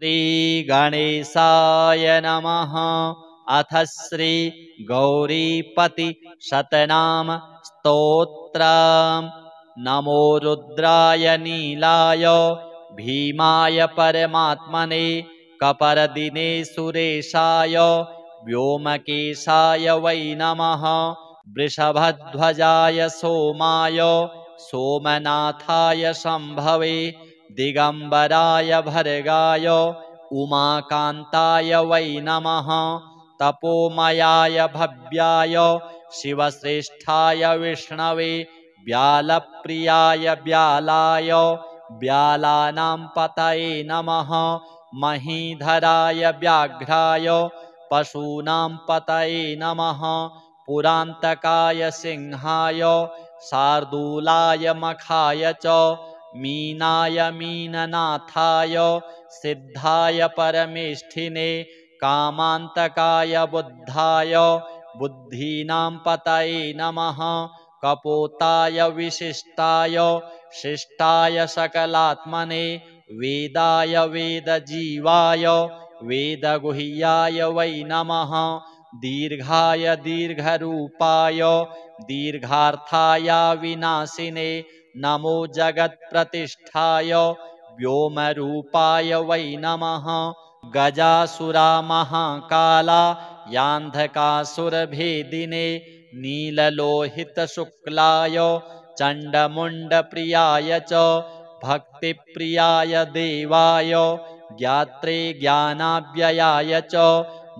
श्रीगणेशाय नमः। अथ श्री गौरीपति शतनाम स्तोत्रम्। नमो रुद्राय नीलाय भीमाय परमात्मने कपरदिने सुरेशाय व्योमकेशाय वै नमः। वृषभध्वजाय सोमाय सोमनाथाय शम्भवे दिगंबराय भर्गाय उमाकान्ताय वै नमः। तपोमयाय भव्याय शिवश्रेष्ठाय विष्णवे व्यालप्रियाय व्यालाय व्यालानां पतये नमः। महीधराय व्याघ्राय पशूनां पतये नमः। पुरान्तकाय सिंहाय शार्दूलाय मखाय च मीनाय मीननाथाय सिद्धाय परमेष्ठिने कामान्तकाय बुद्धाय बुद्धीनां पतये नमः। कपोताय विशिष्टाय शिष्टाय सकलात्मने वेदाय वेदजीवाय वेदगुह्याय वै नमः। दीर्घाय दीर्घरूपाय दीर्घार्थाय विनाशिने नमो जगत्प्रतिष्ठाय व्योमरूपाय वै नमः। गजासुरामहाकाला यान्धकासुरभेदिने नीललोहितशुक्लाय चण्डमुण्डप्रियाय च भक्तिप्रियाय देवाय ज्ञात्रे ज्ञानाव्ययाय च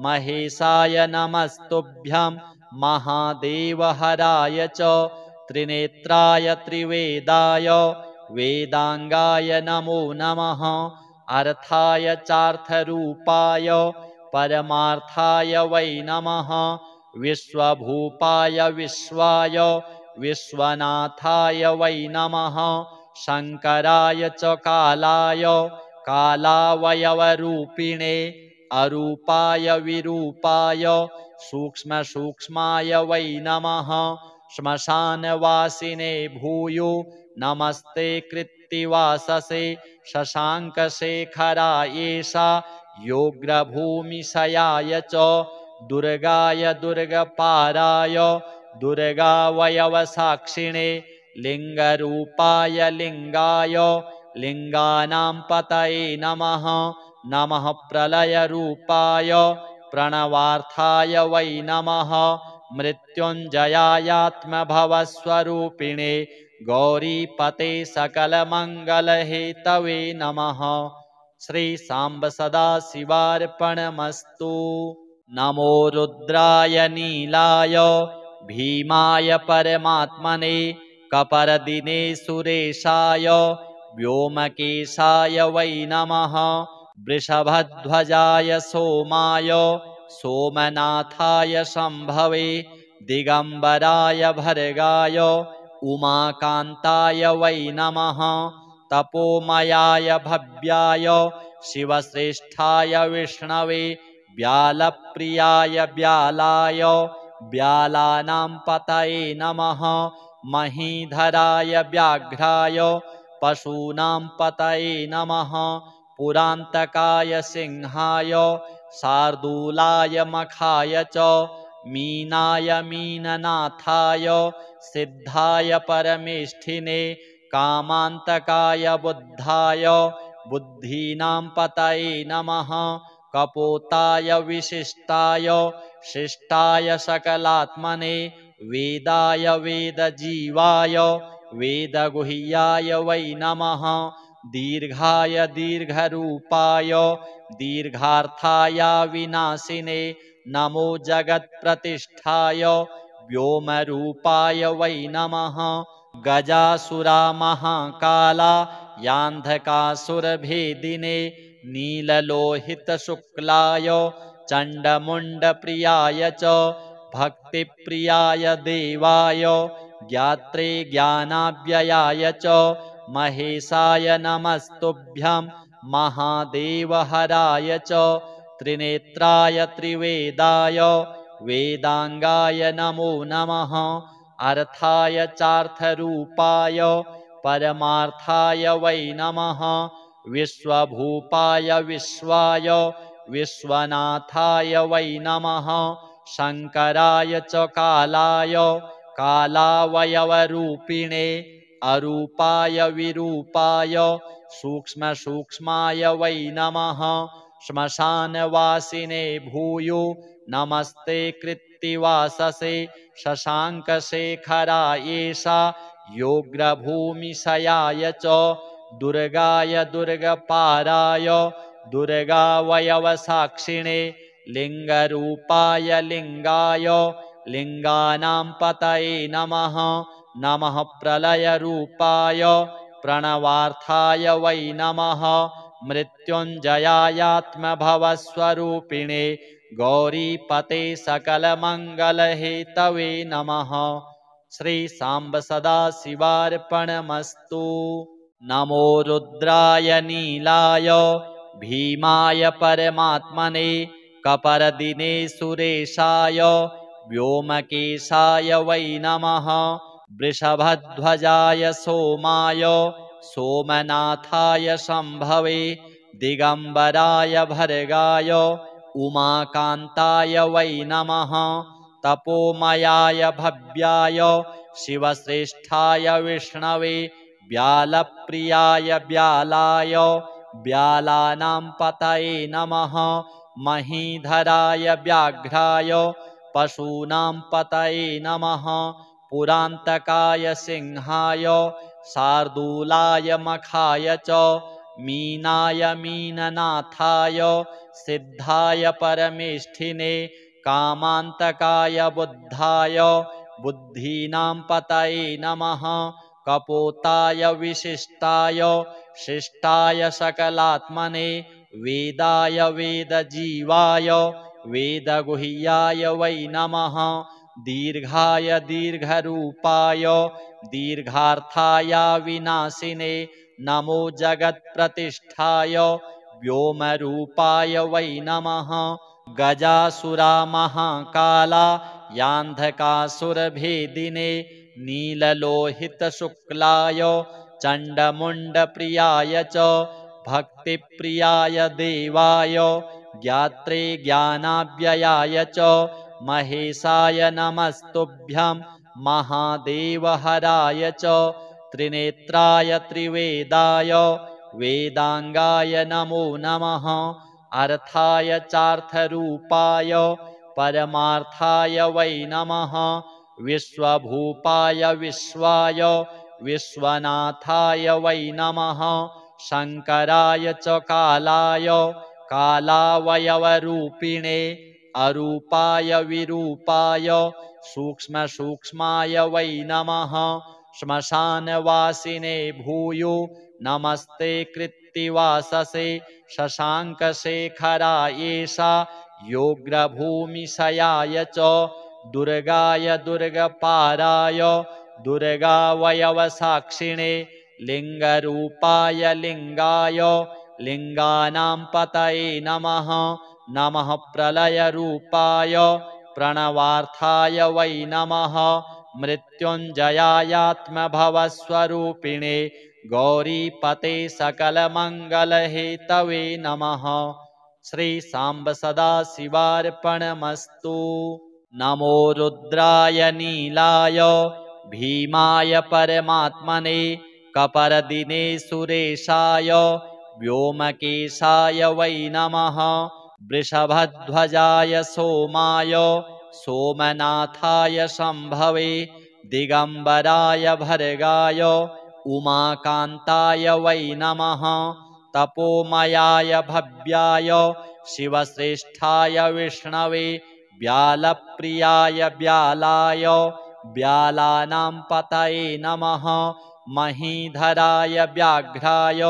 महेशाय नमस्तुभ्यं महादेवहराय च त्रिनेत्राय त्रिवेदाय वेदांगाय नमो नमः। अर्थाय चार्थरूपाय परमार्थाय वै नमः। विश्वभूपाय विश्वाय विश्वनाथाय वै नमः। शंकराय च कालाय कालावयवरूपिणे अरूपाय विरूपाय सूक्ष्मसूक्ष्माय वै नमः। श्मशानवासिने भूयो नमस्ते कृत्तिवाससे शशाङ्कशेखरायेषा योग्रभूमिशयाय च दुर्गाय दुर्गपाराय दुर्गावयवसाक्षिणे लिङ्गरूपाय लिङ्गाय लिङ्गानां पतये नमः। नमः प्रलयरूपाय प्रणवार्थाय वै नमः। मृत्युञ्जयायात्मभवस्वरूपिणे गौरीपते सकलमङ्गलहेतवे नमः। श्री सांब सदाशिवार्पणमस्तु। नमो रुद्राय नीलाय भीमाय परमात्मने कपरदिने सुरेशाय व्योमकेशाय वै नमः। वृषभध्वजाय सोमाय सोमनाथाय शम्भवे दिगंबराय भर्गाय उमाकान्ताय वै नमः। तपोमयाय भव्याय शिवश्रेष्ठाय विष्णवे व्यालप्रियाय व्यालाय व्यालानां पतये नमः। महीधराय व्याघ्राय पशूनां पतये नमः। पुरान्तकाय सिंहाय शार्दूलाय मखाय च मीनाय मीननाथाय सिद्धाय परमेष्ठिने कामान्तकाय बुद्धाय बुद्धीनां पतये नमः। कपोताय विशिष्टाय शिष्टाय सकलात्मने वेदाय वेदजीवाय वेदगुह्याय वै नमः। दीर्घाय दीर्घरूपाय दीर्घार्थाय विनाशिने नमो जगत्प्रतिष्ठाय व्योमरूपाय वै नमः। गजासुरामहाकाला यान्धकासुरभेदिने नीललोहितशुक्लाय चण्डमुण्डप्रियाय च भक्तिप्रियाय देवाय ज्ञात्रे ज्ञानाव्ययाय च महेशाय नमस्तुभ्यं महादेवहराय च त्रिनेत्राय त्रिवेदाय वेदांगाय नमो नमः। अर्थाय चार्थरूपाय परमार्थाय वै नमः। विश्वभूपाय विश्वाय विश्वनाथाय वै नमः शङ्कराय च कालाय कालावयवरूपिणे अरूपाय विरूपाय सूक्ष्मसूक्ष्माय वै नमः श्मशानवासिने भूयो नमस्ते कृत्तिवाससे शशाङ्कशेखरायेषा योग्रभूमिशयाय च दुर्गाय दुर्गपाराय दुर्गावयवसाक्षिणे लिङ्गरूपाय लिङ्गाय लिङ्गानां पतये नमः नमः प्रलयरूपाय प्रणवार्थाय वै नमः मृत्युञ्जयायात्मभवस्वरूपिणे गौरीपते सकलमङ्गलहेतवे नमः। श्री सांब सदाशिवार्पणमस्तु। नमो रुद्राय नीलाय भीमाय परमात्मने कपरदिने सुरेशाय व्योमकेशाय वै नमः वृषभध्वजाय सोमाय सोमनाथाय शम्भवे दिगम्बराय भर्गाय उमाकान्ताय वै नमः तपोमयाय भव्याय शिवश्रेष्ठाय विष्णवे व्यालप्रियाय व्यालाय व्यालानां पतये नमः महीधराय व्याघ्राय पशूनां पतये नमः पुरान्तकाय सिंहाय शार्दूलाय मखाय च मीनाय मीननाथाय सिद्धाय परमेष्ठिने कामान्तकाय बुद्धाय बुद्धीनां पतये नमः कपोताय विशिष्टाय शिष्टाय सकलात्मने वेदाय वेदजीवाय वेदगुह्याय वै नमः दीर्घाय दीर्घरूपाय दीर्घार्थाय विनाशिने नमो जगत्प्रतिष्ठाय व्योमरूपाय वै नमः गजासुरामहाकाला यान्धकासुरभेदिने नीललोहितशुक्लाय चण्डमुण्डप्रियाय च भक्तिप्रियाय देवाय ज्ञात्रे ज्ञानाव्ययाय च महेशाय नमस्तुभ्यं महादेवहराय च त्रिनेत्राय त्रिवेदाय वेदांगाय नमो नमः अर्थाय चार्थरूपाय परमार्थाय वै नमः विश्वभूपाय विश्वाय विश्वनाथाय वै नमः शङ्कराय च कालाय कालावयवरूपिणे अरूपाय विरूपाय सूक्ष्मसूक्ष्माय वै नमः श्मशानवासिने भूयो नमस्ते कृत्तिवाससे शशाङ्कशेखरायेषा योग्रभूमिशयाय च दुर्गाय दुर्गपाराय दुर्गावयवसाक्षिणे लिङ्गरूपाय लिङ्गाय लिङ्गानां पतये नमः नमः प्रलयरूपाय प्रणवार्थाय वै नमः मृत्युञ्जयायात्मभवस्वरूपिणे गौरीपते सकलमङ्गलहेतवे नमः। श्री सांब सदाशिवार्पणमस्तु। नमो रुद्राय नीलाय भीमाय परमात्मने कपरदिने सुरेशाय व्योमकेशाय वै नमः वृषभध्वजाय सोमाय सोमनाथाय शम्भवे दिगम्बराय भर्गाय उमाकान्ताय वै नमः तपोमयाय भव्याय शिवश्रेष्ठाय विष्णवे व्यालप्रियाय व्यालाय व्यालानां पतये नमः महीधराय व्याघ्राय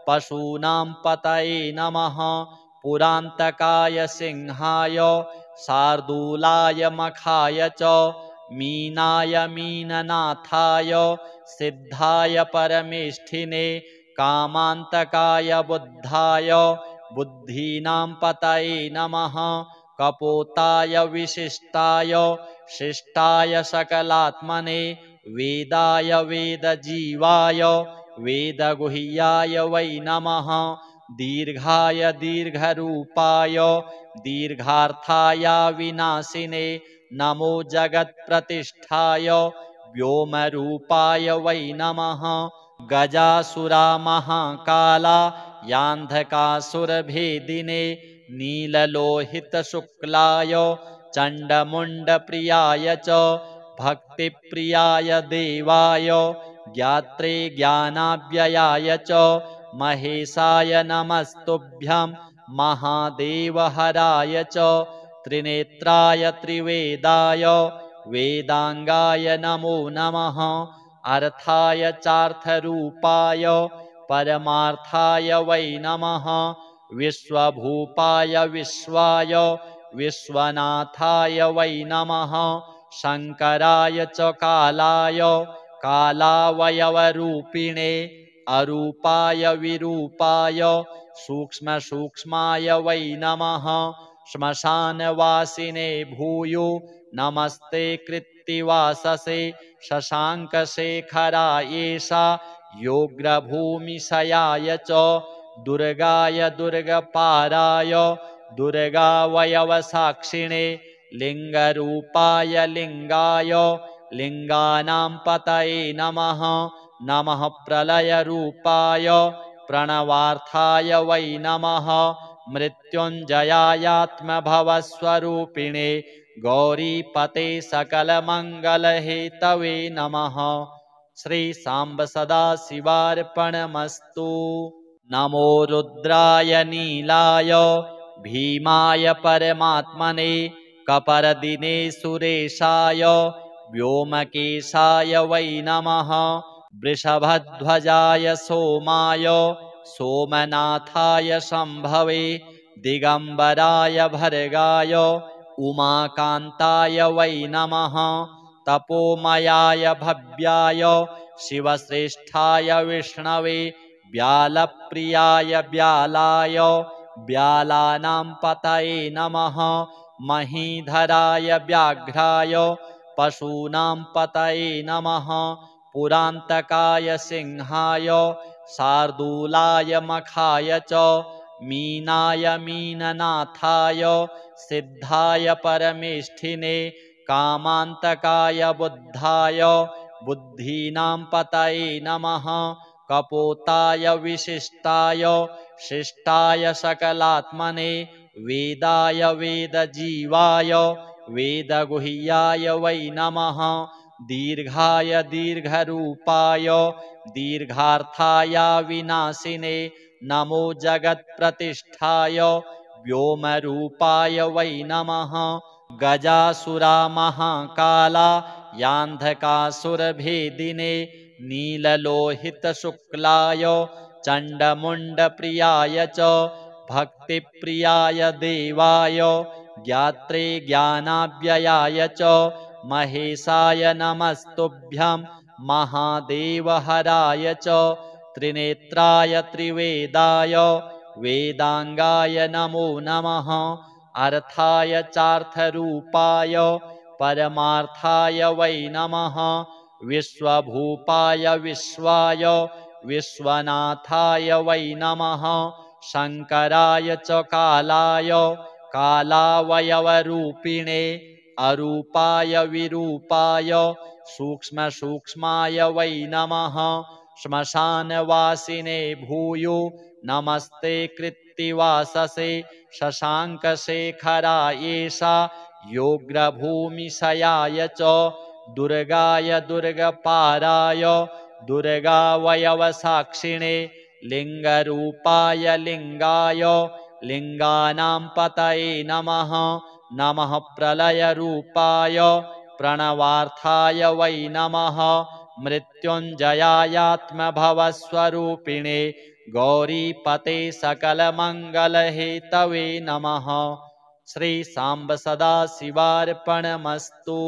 पशूनां पतये नमः पुरान्तकाय सिंहाय शार्दूलाय मखाय च मीनाय मीननाथाय सिद्धाय परमेष्ठिने कामान्तकाय बुद्धाय बुद्धीनां पतये नमः कपोताय विशिष्टाय शिष्टाय सकलात्मने वेदाय वेदजीवाय वेदगुह्याय वै नमः दीर्घाय दीर्घरूपाय दीर्घार्थाय विनाशिने नमो जगत्प्रतिष्ठाय व्योमरूपाय वै नमः गजासुरामहाकाला यान्धकासुरभेदिने नीललोहितशुक्लाय चण्डमुण्डप्रियाय च भक्तिप्रियाय देवाय ज्ञात्रे ज्ञानाव्ययाय च महेशाय नमस्तुभ्यं महादेवहराय च त्रिनेत्राय त्रिवेदाय वेदांगाय नमो नमः अर्थाय चार्थरूपाय परमार्थाय वै नमः विश्वभूपाय विश्वाय विश्वनाथाय वै नमः शंकराय च कालाय कालावयवरूपिणे अरूपाय विरूपाय सूक्ष्मसूक्ष्माय वै नमः श्मशानवासिने भूयो नमस्ते कृत्तिवाससे शशाङ्कशेखरायेषा योग्रभूमिशयाय च दुर्गाय दुर्गपाराय दुर्गावयवसाक्षिणे लिङ्गरूपाय लिङ्गाय लिङ्गानां पतये नमः नमः प्रलयरूपाय प्रणवार्थाय वै नमः मृत्युञ्जयायात्मभवस्वरूपिणे गौरीपते सकलमङ्गलहेतवे नमः श्री सांब सदाशिवार्पणमस्तु नमो रुद्राय नीलाय भीमाय परमात्मने कपरदिने सुरेशाय व्योमकेशाय वै नमः वृषभध्वजाय सोमाय सोमनाथाय शम्भवे दिगंबराय भर्गाय उमाकान्ताय वै नमः तपोमयाय भव्याय शिवश्रेष्ठाय विष्णवे व्यालप्रियाय व्यालाय व्यालानां पतये नमः महीधराय व्याघ्राय पशूनां पतये नमः पुरान्तकाय सिंहाय शार्दूलाय मखाय च मीनाय मीननाथाय सिद्धाय परमेष्ठिने कामान्तकाय बुद्धाय बुद्धीनां पतये नमः कपोताय विशिष्टाय शिष्टाय सकलात्मने वेदाय वेदजीवाय वेदगुह्याय वै नमः दीर्घाय दीर्घरूपाय दीर्घार्थाय विनाशिने नमो जगत्प्रतिष्ठाय व्योमरूपाय वै नमः गजासुरामहाकाला यान्धकासुरभेदिने नीललोहितशुक्लाय चण्डमुण्डप्रियाय च भक्तिप्रियाय देवाय ज्ञात्रे ज्ञानाव्ययाय च महेशाय नमस्तुभ्यं महादेवहराय च त्रिनेत्राय त्रिवेदाय वेदांगाय नमो नमः अर्थाय चार्थरूपाय परमार्थाय वै नमः विश्वभूपाय विश्वाय विश्वनाथाय वै नमः शंकराय च कालाय कालावयवरूपिणे अरूपाय विरूपाय सूक्ष्मसूक्ष्माय वै नमः श्मशानवासिने भूयो नमस्ते कृत्तिवाससे शशाङ्कशेखरायेषा योग्रभूमिशयाय च दुर्गाय दुर्गपाराय दुर्गावयवसाक्षिणे लिङ्गरूपाय लिङ्गाय लिङ्गानां पतये नमः नमः प्रलयरूपाय प्रणवार्थाय वै नमः मृत्युञ्जयायात्मभवस्वरूपिणे गौरीपते सकलमङ्गलहेतवे नमः श्री सांब सदाशिवार्पणमस्तु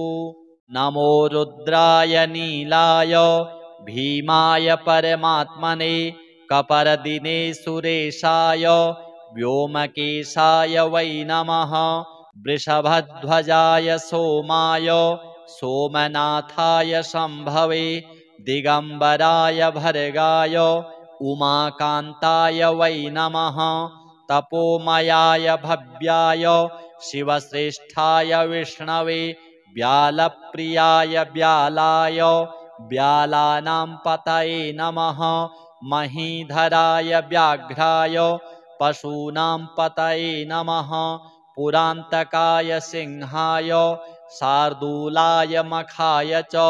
नमो रुद्राय नीलाय भीमाय परमात्मने कपरदिने सुरेशाय व्योमकेशाय वै नमः वृषभध्वजाय सोमाय सोमनाथाय शम्भवे दिगम्बराय भर्गाय उमाकान्ताय वै नमः तपोमयाय भव्याय शिवश्रेष्ठाय विष्णवे व्यालप्रियाय व्यालाय व्यालानां पतये नमः महीधराय व्याघ्राय पशूनां पतये नमः पुरान्तकाय सिंहाय शार्दूलाय मखाय च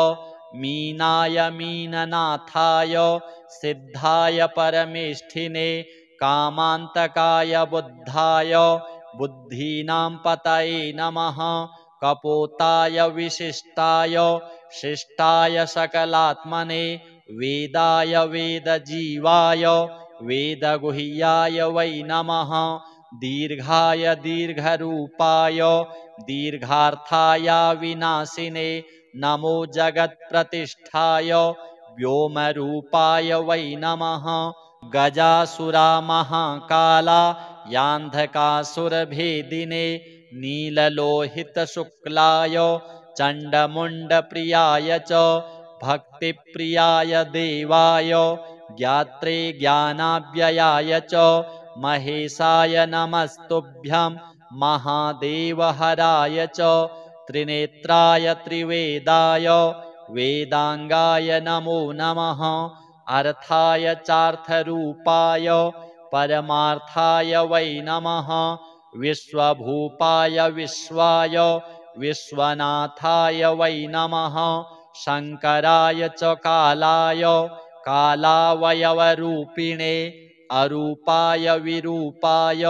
मीनाय मीननाथाय सिद्धाय परमेष्ठिने कामान्तकाय बुद्धाय बुद्धीनां पतये नमः कपोताय विशिष्टाय शिष्टाय सकलात्मने वेदाय वेदजीवाय वेदगुह्याय वै नमः दीर्घाय दीर्घरूपाय दीर्घार्थाय विनाशिने नमो जगत्प्रतिष्ठाय व्योमरूपाय वै नमः गजासुरा महाकाला यान्धकासुरभेदिने नीललोहितशुक्लाय चण्डमुण्डप्रियाय च भक्तिप्रियाय देवाय ज्ञात्रे ज्ञानाव्ययाय च महेशाय नमस्तुभ्यं महादेवहराय च त्रिनेत्राय त्रिवेदाय वेदांगाय नमो नमः अर्थाय चार्थरूपाय परमार्थाय वै नमः विश्वभूपाय विश्वाय विश्वनाथाय वै नमः शंकराय च कालाय कालावयवरूपिणे अरूपाय विरूपाय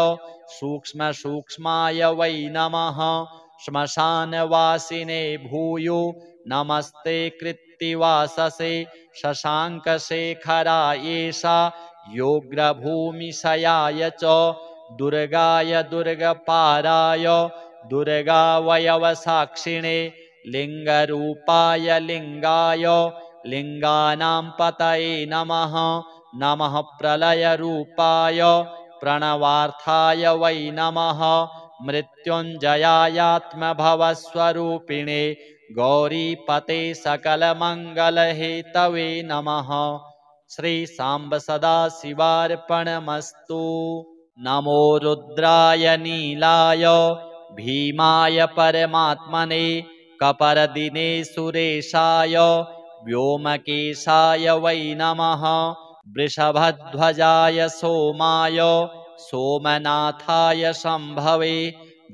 सूक्ष्मसूक्ष्माय वै नमः श्मशानवासिने भूयो नमस्ते कृत्तिवाससे शशाङ्कशेखरायेषा योग्रभूमिशयाय च दुर्गाय दुर्गपाराय दुर्गावयवसाक्षिणे लिङ्गरूपाय लिङ्गाय लिङ्गानां पतये नमः नमः प्रलयरूपाय प्रणवार्थाय वै नमः मृत्युञ्जयायात्मभवस्वरूपिणे गौरीपते सकलमङ्गलहेतवे नमः श्री सांब सदाशिवार्पणमस्तु नमो रुद्राय नीलाय भीमाय परमात्मने कपरदिने सुरेशाय व्योमकेशाय वै नमः वृषभध्वजाय सोमाय सोमनाथाय शम्भवे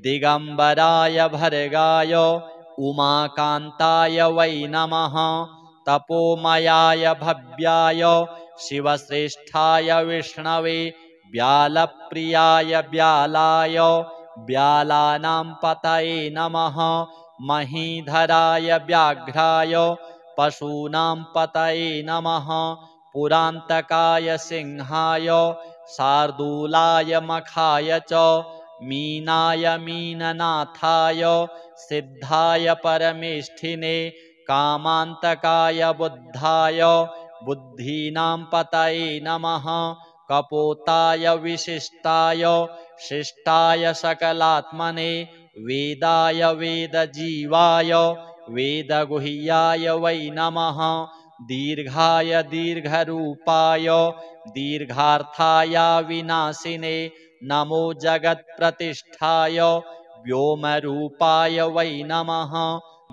दिगम्बराय भर्गाय उमाकान्ताय वै नमः तपोमयाय भव्याय शिवश्रेष्ठाय विष्णवे व्यालप्रियाय व्यालाय व्यालानां पतये नमः महीधराय व्याघ्राय पशूनां पतये नमः पुरान्तकाय सिंहाय शार्दूलाय मखाय च मीनाय मीननाथाय सिद्धाय परमेष्ठिने कामान्तकाय बुद्धाय बुद्धीनां पतये नमः कपोताय विशिष्टाय शिष्टाय सकलात्मने वेदाय वेदजीवाय वेदगुह्याय वै नमः दीर्घाय दीर्घरूपाय दीर्घार्थाय विनाशिने नमो जगत्प्रतिष्ठाय व्योमरूपाय वै नमः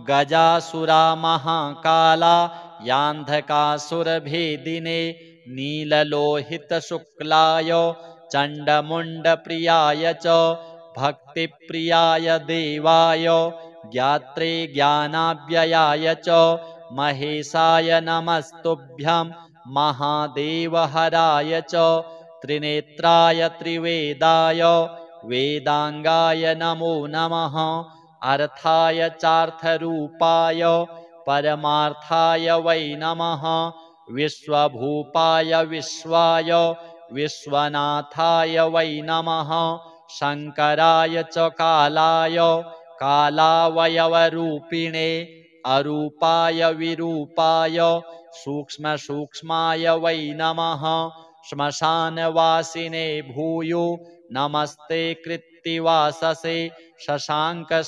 गजासुरा महाकाला यान्धकासुरभेदिने नीललोहितशुक्लाय चण्डमुण्डप्रियाय च भक्तिप्रियाय देवाय ज्ञात्रे ज्ञानाव्ययाय च महेशाय नमस्तुभ्यं महादेवहराय च त्रिनेत्राय त्रिवेदाय वेदांगाय नमो नमः अर्थाय चार्थरूपाय परमार्थाय वै नमः विश्वभूपाय विश्वाय विश्वनाथाय वै नमः शंकराय च कालाय कालावयवरूपिणे अरूपाय विरूपाय सूक्ष्मसूक्ष्माय वै नमः श्मशानवासिने भूयो नमस्ते कृत्तिवाससे शशाङ्कशेखरायेषा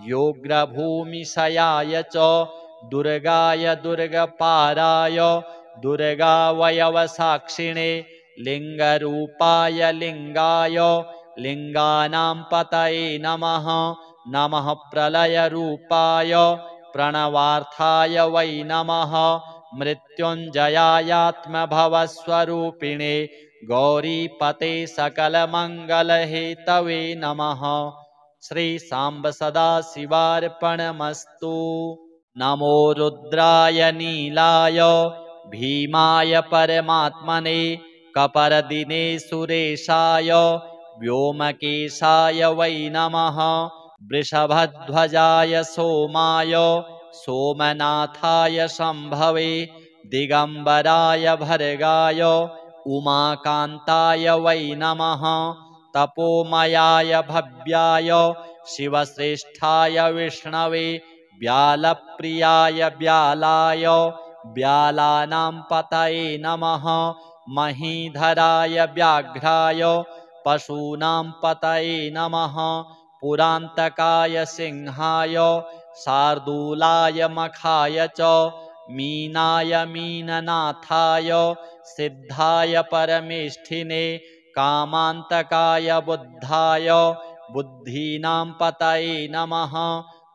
योग्रभूमिशयाय च दुर्गाय दुर्गपाराय दुर्गावयवसाक्षिणे लिङ्गरूपाय लिङ्गाय लिङ्गानां पतये नमः नमः प्रलयरूपाय प्रणवार्थाय वै नमः मृत्युञ्जयायात्मभवस्वरूपिणे गौरीपते सकलमङ्गलहेतवे नमः। श्री सांब सदाशिवार्पणमस्तु। नमो रुद्राय नीलाय भीमाय परमात्मने कपरदिने सुरेशाय व्योमकेशाय वै नमः वृषभध्वजाय सोमाय सोमनाथाय शम्भवे दिगम्बराय भर्गाय उमाकान्ताय वै नमः तपोमयाय भव्याय शिवश्रेष्ठाय विष्णवे व्यालप्रियाय व्यालाय व्यालानां पतये नमः महीधराय व्याघ्राय पशूनां पतये नमः पुरान्तकाय सिंहाय शार्दूलाय मखाय च मीनाय मीननाथाय सिद्धाय परमेष्ठिने कामान्तकाय बुद्धाय बुद्धीनां पतये नमः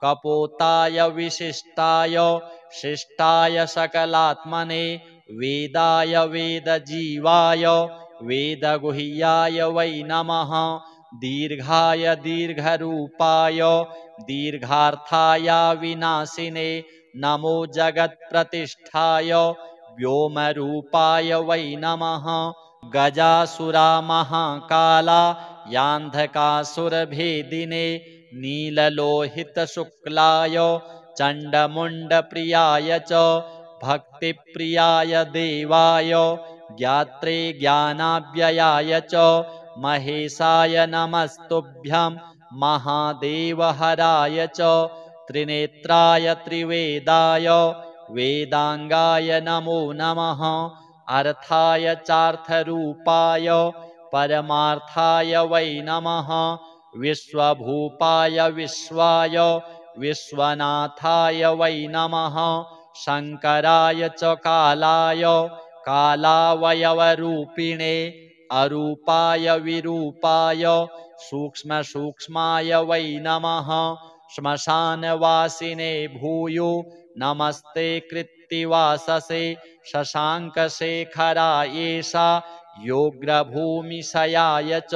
कपोताय विशिष्टाय शिष्टाय सकलात्मने वेदाय वेदजीवाय वेदगुह्याय वै नमः दीर्घाय दीर्घरूपाय दीर्घार्थाय विनाशिने नमो जगत्प्रतिष्ठाय व्योमरूपाय वै नमः गजासुरामहाकाला यान्धकासुरभेदिने नीललोहितशुक्लाय चण्डमुण्डप्रियाय च भक्तिप्रियाय देवाय ज्ञात्रे ज्ञानाव्ययाय च महेशाय नमस्तुभ्यं महादेवहराय च त्रिनेत्राय त्रिवेदाय वेदांगाय नमो नमः अर्थाय चार्थरूपाय परमार्थाय वै नमः विश्वभूपाय विश्वाय विश्वनाथाय वै नमः शङ्कराय च कालाय कालावयवरूपिणे अरूपाय विरूपाय सूक्ष्मसूक्ष्माय वै नमः श्मशानवासिने भूयो नमस्ते कृत्तिवाससे शशाङ्कशेखरायेषा योग्रभूमिशयाय च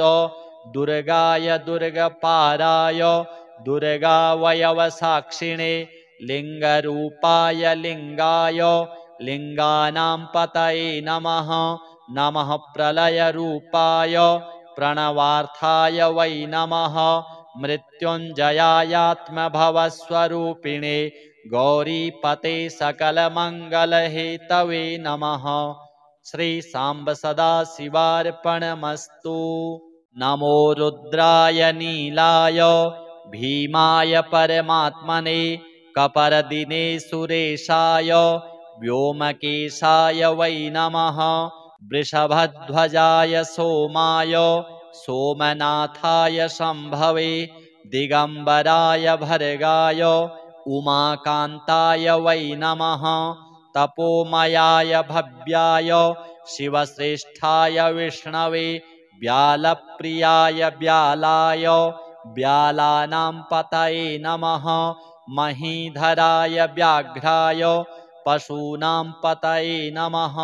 दुर्गाय दुर्गपाराय दुर्गावयवसाक्षिणे लिङ्गरूपाय लिङ्गाय लिङ्गानां पतये नमः नमः प्रलयरूपाय प्रणवार्थाय वै नमः मृत्युञ्जयायात्मभवस्वरूपिणे गौरीपते सकलमङ्गलहेतवे नमः। श्री सांब सदाशिवार्पणमस्तु। नमो रुद्राय नीलाय भीमाय परमात्मने कपरदिने सुरेशाय व्योमकेशाय वै नमः वृषभध्वजाय सोमाय सोमनाथाय शम्भवे दिगम्बराय भर्गाय उमाकान्ताय वै नमः तपोमयाय भव्याय शिवश्रेष्ठाय विष्णवे व्यालप्रियाय व्यालाय व्यालानां पतये नमः महीधराय व्याघ्राय पशूनां पतये नमः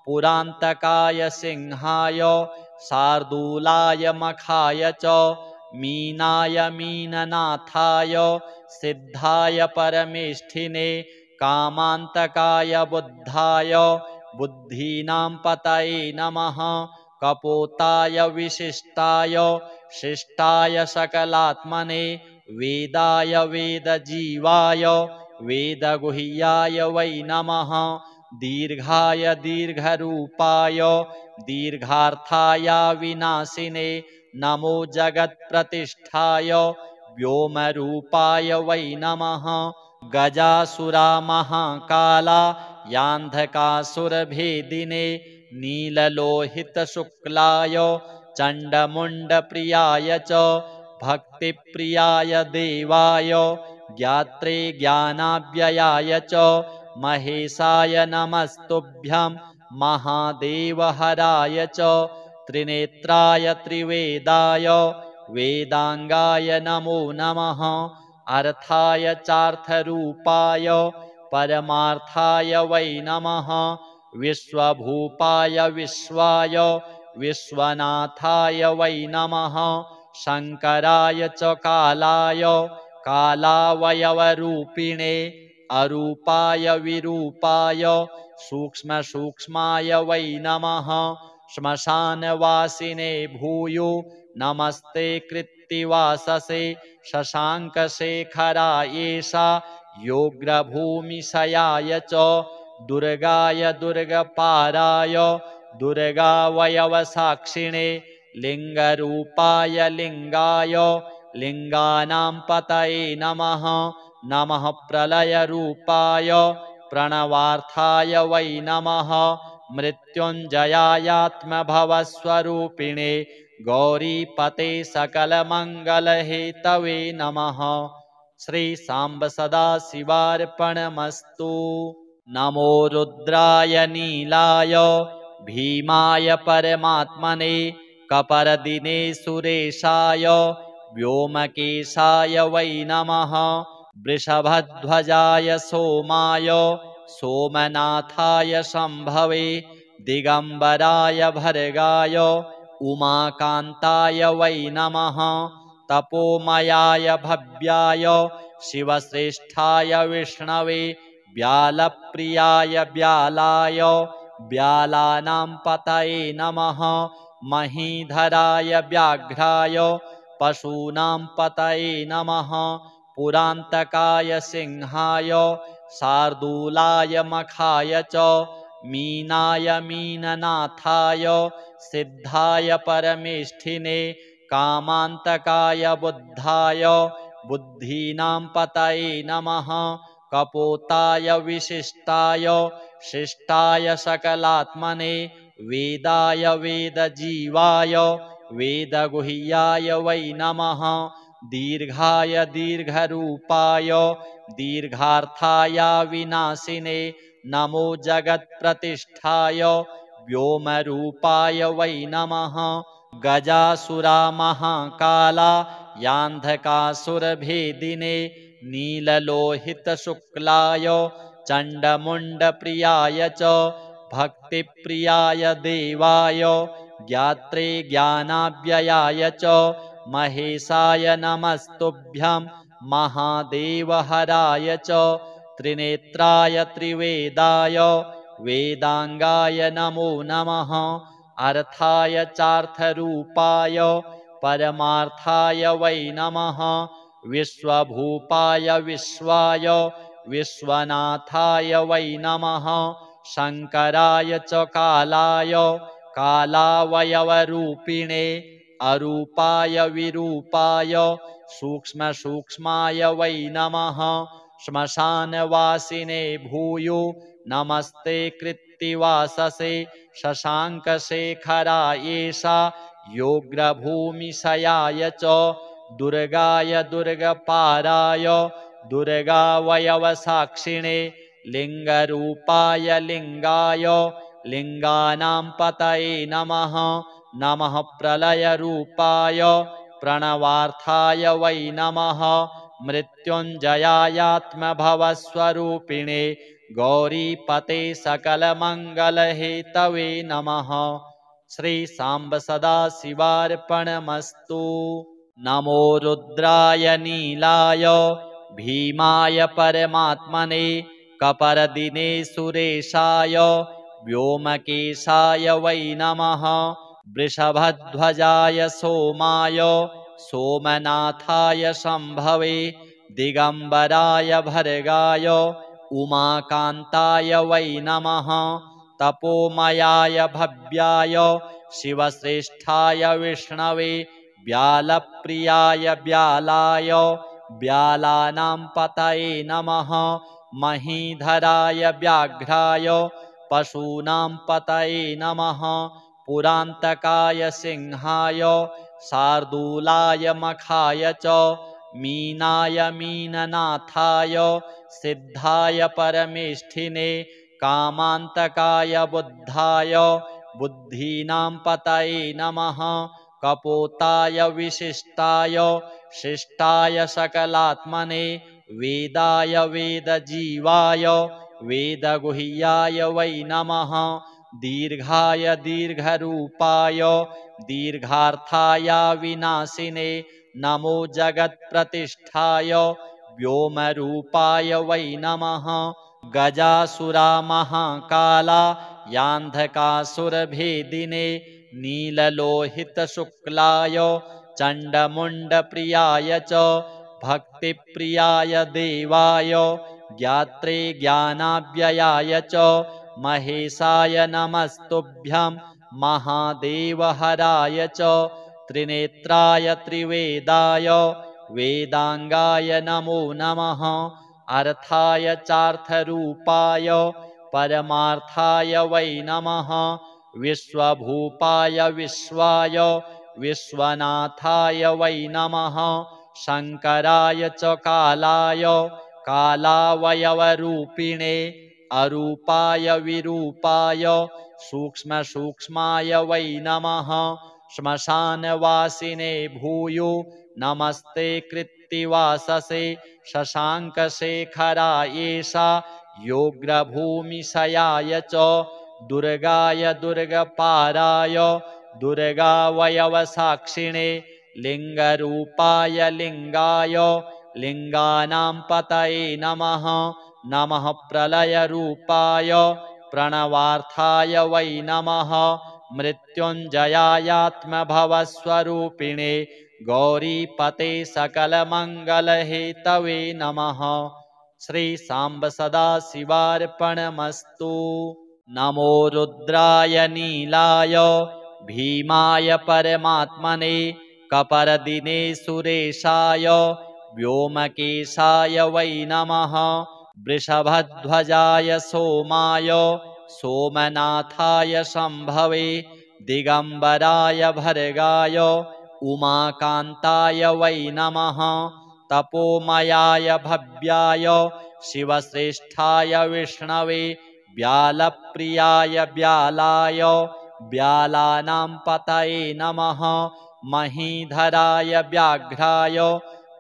पुरान्तकाय सिंहाय शार्दूलाय मखाय च मीनाय मीननाथाय सिद्धाय परमेष्ठिने कामान्तकाय बुद्धाय बुद्धीनां पतये नमः कपोताय विशिष्टाय शिष्टाय सकलात्मने वेदाय वेदजीवाय वेदगुह्याय वै नमः दीर्घाय दीर्घरूपाय दीर्घार्थाय विनाशिने नमो जगत्प्रतिष्ठाय व्योमरूपाय वै नमः गजासुरामहाकाला यान्धकासुरभेदिने नीललोहितशुक्लाय चण्डमुण्डप्रियाय च भक्तिप्रियाय देवाय ज्ञात्रे ज्ञानाव्ययाय च महेशाय नमस्तुभ्यं महादेवहराय च त्रिनेत्राय त्रिवेदाय वेदांगाय नमो नमः अर्थाय चार्थरूपाय परमार्थाय वै नमः विश्वभूपाय विश्वाय विश्वनाथाय वै नमः शंकराय च कालाय कालावयवरूपिणे अरूपाय विरूपाय सूक्ष्मसूक्ष्माय वै नमः श्मशानवासिने भूयो नमस्ते कृत्तिवाससे शशाङ्कशेखरायेषा योग्रभूमिशयाय च दुर्गाय दुर्गपाराय दुर्गावयवसाक्षिणे लिङ्गरूपाय लिङ्गाय लिङ्गानां पतये नमः नमः प्रलयरूपाय प्रणवार्थाय वै नमः मृत्युञ्जयायात्मभवस्वरूपिणे गौरीपते सकलमङ्गलहेतवे नमः श्री सांब सदाशिवार्पणमस्तु नमो रुद्राय नीलाय भीमाय परमात्मने कपरदिने सुरेशाय व्योमकेशाय वै नमः वृषभध्वजाय सोमाय सोमनाथाय शम्भवे दिगंबराय भर्गाय उमाकान्ताय वै नमः तपोमयाय भव्याय शिवश्रेष्ठाय विष्णवे व्यालप्रियाय व्यालाय व्यालानां पतये नमः महीधराय व्याघ्राय पशूनां पतये नमः पुरान्तकाय सिंहाय शार्दूलाय मखाय च मीनाय मीननाथाय सिद्धाय परमेष्ठिने कामान्तकाय बुद्धाय बुद्धीनां पतये नमः कपोताय विशिष्टाय शिष्टाय सकलात्मने वेदाय वेदजीवाय वेदगुह्याय वै नमः दीर्घाय दीर्घरूपाय दीर्घार्थाय विनाशिने नमो जगत्प्रतिष्ठाय व्योमरूपाय वै नमः गजासुरामहाकाला यान्धकासुरभेदिने नीललोहितशुक्लाय चण्डमुण्डप्रियाय च भक्तिप्रियाय देवाय ज्ञात्रे ज्ञानाव्ययाय च महेशाय नमस्तुभ्यं महादेवहराय च त्रिनेत्राय त्रिवेदाय वेदांगाय नमो नमः अर्थाय चार्थरूपाय परमार्थाय वै नमः विश्वभूपाय विश्वाय विश्वनाथाय वै नमः शंकराय च कालाय कालावयवरूपिणे अरूपाय विरूपाय सूक्ष्मसूक्ष्माय वै नमः श्मशानवासिने भूयो नमस्ते कृत्तिवाससे शशाङ्कशेखरायेषा योग्रभूमिशयाय च दुर्गाय दुर्गपाराय दुर्गावयवसाक्षिणे लिङ्गरूपाय लिङ्गाय लिङ्गानां पतये नमः नमः प्रलयरूपाय प्रणवार्थाय वै नमः मृत्युञ्जयायात्मभवस्वरूपिणे गौरीपते सकलमङ्गलहेतवे नमः श्री सांब सदाशिवार्पणमस्तु नमो रुद्राय नीलाय भीमाय परमात्मने कपरदिने सुरेशाय व्योमकेशाय वै नमः वृषभध्वजाय सोमाय सोमनाथाय शम्भवे दिगंबराय भर्गाय उमाकान्ताय वै नमः तपोमयाय भव्याय शिवश्रेष्ठाय विष्णवे व्यालप्रियाय व्यालाय व्यालानां पतये नमः महीधराय व्याघ्राय पशूनां पतये नमः पुरान्तकाय सिंहाय शार्दूलाय मखाय च मीनाय मीननाथाय सिद्धाय परमेष्ठिने कामान्तकाय बुद्धाय बुद्धीनां पतये नमः कपोताय विशिष्टाय शिष्टाय सकलात्मने वेदाय वेदजीवाय वेदगुह्याय वै नमः दीर्घाय दीर्घरूपाय दीर्घार्थाय विनाशिने नमो जगत्प्रतिष्ठाय व्योमरूपाय वै नमः गजासुरामहाकाला यान्धकासुरभेदिने नीललोहितशुक्लाय चण्डमुण्डप्रियाय च भक्तिप्रियाय देवाय ज्ञात्रे ज्ञानाव्ययाय च महेशाय नमस्तुभ्यं महादेवहराय च त्रिनेत्राय त्रिवेदाय वेदांगाय नमो नमः अर्थाय चार्थरूपाय परमार्थाय वै नमः विश्वभूपाय विश्वाय विश्वनाथाय वै नमः शंकराय च कालाय कालावयवरूपिणे अरूपाय विरूपाय सूक्ष्मसूक्ष्माय वै नमः श्मशानवासिने भूयो नमस्ते कृत्तिवाससे शशाङ्कशेखरायेषा योग्रभूमिशयाय च दुर्गाय दुर्गपाराय दुर्गावयवसाक्षिणे लिङ्गरूपाय लिङ्गाय लिङ्गानां पतये नमः नमः प्रलयरूपाय प्रणवार्थाय वै नमः मृत्युञ्जयायात्मभवस्वरूपिणे गौरीपते सकलमङ्गलहेतवे नमः श्री सांब सदाशिवार्पणमस्तु नमो रुद्राय नीलाय भीमाय परमात्मने कपरदिने सुरेशाय व्योमकेशाय वै नमः वृषभध्वजाय सोमाय सोमनाथाय शम्भवे दिगंबराय भर्गाय उमाकान्ताय वै नमः तपोमयाय भव्याय शिवश्रेष्ठाय विष्णवे व्यालप्रियाय व्यालाय व्यालानां पतये नमः महीधराय व्याघ्राय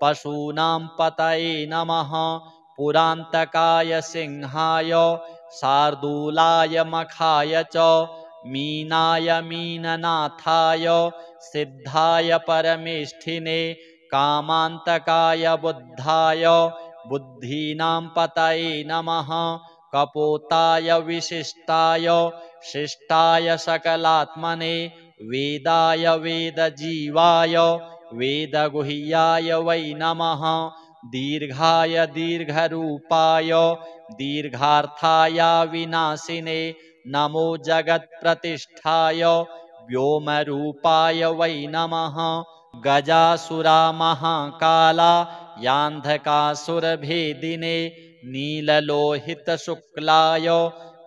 पशूनां पतये नमः पुरान्तकाय सिंहाय शार्दूलाय मखाय च मीनाय मीननाथाय सिद्धाय परमेष्ठिने कामान्तकाय बुद्धाय बुद्धीनां पतये नमः कपोताय विशिष्टाय शिष्टाय सकलात्मने वेदाय वेदजीवाय वेदगुह्याय वै नमः दीर्घाय दीर्घरूपाय दीर्घार्थाय विनाशिने नमो जगत्प्रतिष्ठाय व्योमरूपाय वै नमः गजासुरामहाकाला यान्धकासुरभेदिने नीललोहितशुक्लाय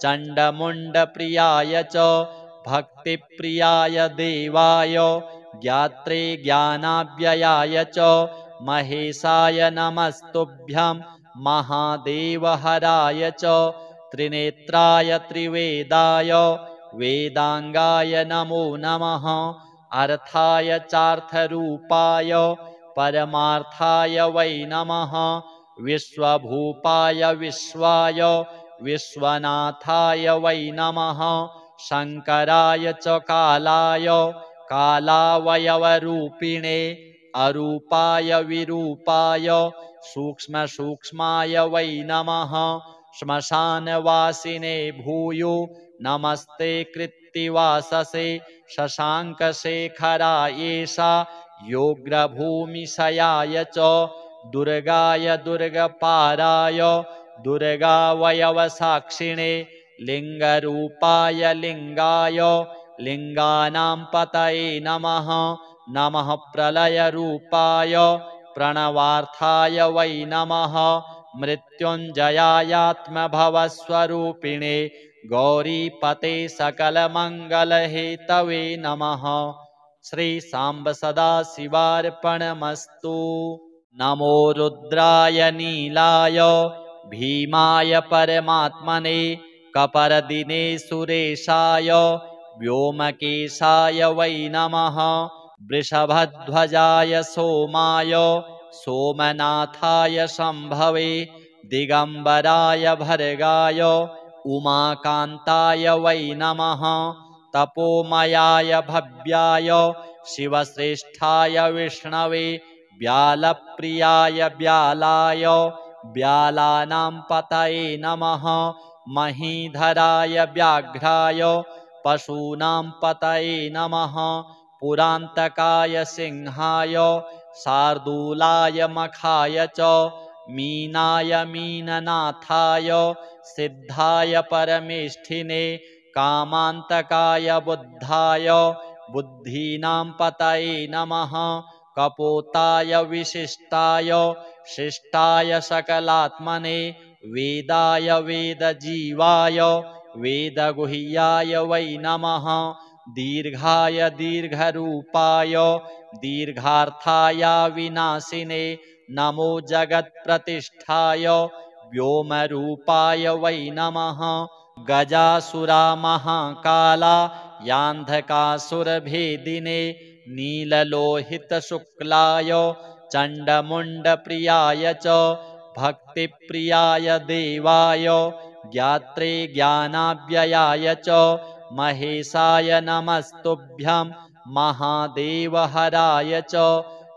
चण्डमुण्डप्रियाय च भक्तिप्रियाय देवाय ज्ञात्रे ज्ञानाव्ययाय च महेशाय नमस्तुभ्यं महादेवहराय च त्रिनेत्राय त्रिवेदाय वेदांगाय नमो नमः अर्थाय चार्थरूपाय परमार्थाय वै नमः विश्वभूपाय विश्वाय विश्वनाथाय वै नमः शंकराय च कालाय कालावयवरूपिणे अरूपाय विरूपाय सूक्ष्मसूक्ष्माय वै नमः श्मशानवासिने भूयो नमस्ते कृत्तिवाससे शशाङ्कशेखरायेषा योग्रभूमिशयाय च दुर्गाय दुर्गपाराय दुर्गावयवसाक्षिणे लिङ्गरूपाय लिङ्गाय लिङ्गानां पतये नमः नमः प्रलयरूपाय प्रणवार्थाय वै नमः मृत्युञ्जयायात्मभवस्वरूपिणे गौरीपते सकलमङ्गलहेतवे नमः श्री सांब सदाशिवार्पणमस्तु नमो रुद्राय नीलाय भीमाय परमात्मने कपरदिने सुरेशाय व्योमकेशाय वै नमः। वृषभध्वजाय सोमाय सोमनाथाय शम्भवे दिगम्बराय भर्गाय उमाकान्ताय वै नमः। तपोमयाय भव्याय शिवश्रेष्ठाय विष्णवे व्यालप्रियाय व्यालाय व्यालानां पतये नमः। महीधराय व्याघ्राय पशूनां पतये नमः। पुरान्तकाय सिंहाय शार्दूलाय मखाय च मीनाय मीननाथाय सिद्धाय परमेष्ठिने कामान्तकाय बुद्धाय बुद्धीनां पतये नमः। कपोताय विशिष्टाय शिष्टाय सकलात्मने वेदाय वेदजीवाय वेदगुह्याय वै नमः। दीर्घाय दीर्घरूपाय दीर्घार्थाय विनाशिने नमो जगत्प्रतिष्ठाय व्योमरूपाय वै नमः। गजासुरामहाकाला यान्धकासुरभेदिने नीललोहितशुक्लाय चण्डमुण्डप्रियाय च भक्तिप्रियाय देवाय ज्ञात्रे ज्ञानाव्ययाय च महेशाय नमस्तुभ्यं महादेवहराय च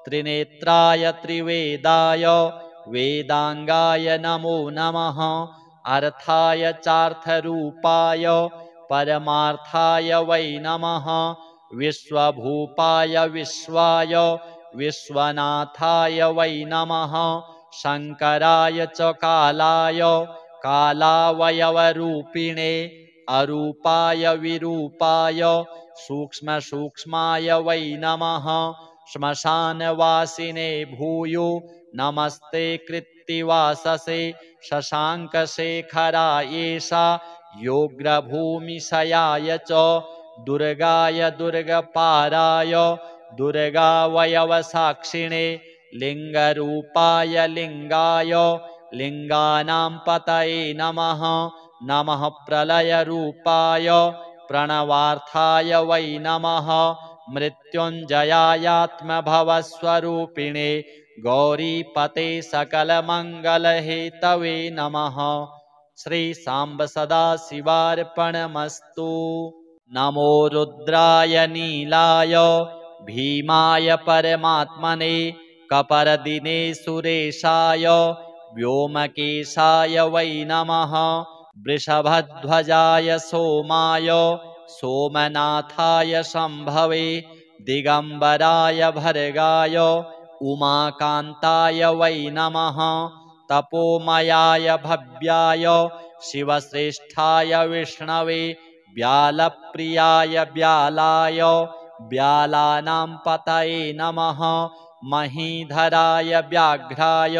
त्रिनेत्राय त्रिवेदाय वेदांगाय नमो नमः। अर्थाय चार्थरूपाय परमार्थाय वै नमः। विश्वभूपाय विश्वाय विश्वनाथाय वै नमः। शंकराय च कालाय कालावयवरूपिणे अरूपाय विरूपाय सूक्ष्मसूक्ष्माय वै नमः। श्मशानवासिने भूयो नमस्ते कृत्तिवाससे शशाङ्कशेखरायेषा योग्रभूमिशयाय च दुर्गाय दुर्गपाराय दुर्गावयवसाक्षिणे लिङ्गरूपाय लिङ्गाय लिङ्गानां पतये नमः। नमः प्रलयरूपाय प्रणवार्थाय वै नमः। मृत्युञ्जयायात्मभवस्वरूपिणे गौरीपते सकलमङ्गलहेतवे नमः। श्री सांब सदाशिवार्पणमस्तु। नमो रुद्राय नीलाय भीमाय परमात्मने कपरदिने सुरेशाय व्योमकेशाय वै नमः। वृषभध्वजाय सोमाय सोमनाथाय शम्भवे दिगम्बराय भर्गाय उमाकान्ताय वै नमः। तपोमयाय भव्याय शिवश्रेष्ठाय विष्णवे व्यालप्रियाय व्यालाय व्यालानां पतये नमः। महीधराय व्याघ्राय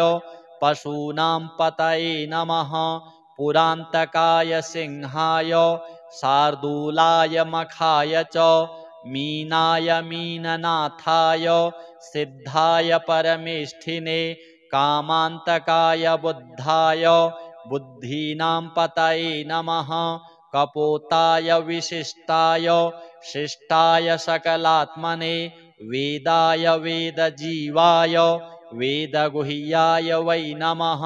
पशूनां पतये नमः। पुरान्तकाय सिंहाय शार्दूलाय मखाय च मीनाय मीननाथाय सिद्धाय परमेष्ठिने कामान्तकाय बुद्धाय बुद्धीनां पतये नमः। कपोताय विशिष्टाय शिष्टाय सकलात्मने वेदाय वेदजीवाय वेदगुह्याय वै नमः।